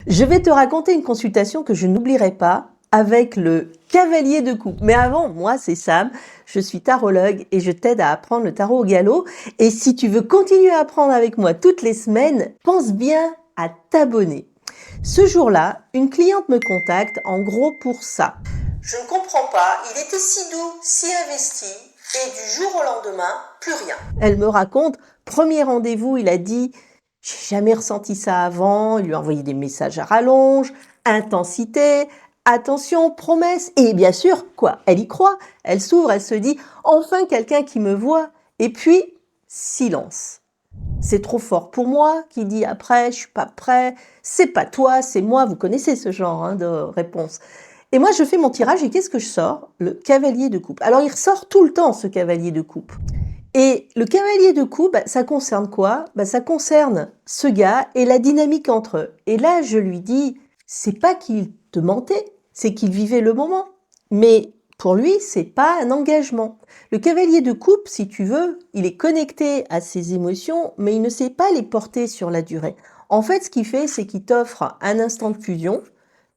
Je vais te raconter une consultation que je n'oublierai pas avec le cavalier de coupe. Mais avant, moi c'est Sam, je suis tarologue et je t'aide à apprendre le tarot au galop. Et si tu veux continuer à apprendre avec moi toutes les semaines, pense bien à t'abonner. Ce jour-là, une cliente me contacte en gros pour ça. Je ne comprends pas, il était si doux, si investi, et du jour au lendemain, plus rien. Elle me raconte, premier rendez-vous, il a dit « J'ai jamais ressenti ça avant », il lui a envoyé des messages à rallonge, intensité, attention, promesse, et bien sûr, quoi, elle y croit, elle s'ouvre, elle se dit « Enfin quelqu'un qui me voit », et puis, silence. C'est trop fort pour moi, qui dit après, je suis pas prêt, c'est pas toi, c'est moi, vous connaissez ce genre de réponse. Et moi, je fais mon tirage et qu'est-ce que je sors? Le cavalier de coupe. Alors, il ressort tout le temps, ce cavalier de coupe. Et le cavalier de coupe, ça concerne quoi? Ça concerne ce gars et la dynamique entre eux. Et là, je lui dis, c'est pas qu'il te mentait, c'est qu'il vivait le moment. Mais pour lui, c'est pas un engagement. Le cavalier de coupe, si tu veux, il est connecté à ses émotions, mais il ne sait pas les porter sur la durée. En fait, ce qu'il fait, c'est qu'il t'offre un instant de fusion,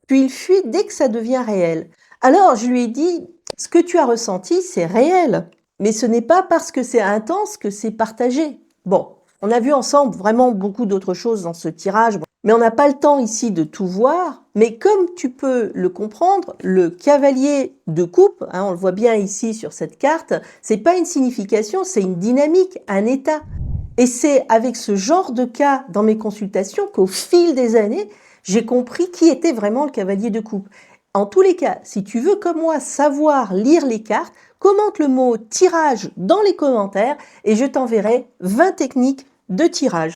puis il fuit dès que ça devient réel. Alors, je lui ai dit, ce que tu as ressenti, c'est réel, mais ce n'est pas parce que c'est intense que c'est partagé. Bon, on a vu ensemble vraiment beaucoup d'autres choses dans ce tirage, mais on n'a pas le temps ici de tout voir. Mais comme tu peux le comprendre, le cavalier de coupe, on le voit bien ici sur cette carte, c'est pas une signification, c'est une dynamique, un état. Et c'est avec ce genre de cas dans mes consultations qu'au fil des années, j'ai compris qui était vraiment le cavalier de coupe. En tous les cas, si tu veux comme moi savoir lire les cartes, commente le mot tirage dans les commentaires et je t'enverrai 20 techniques de tirage.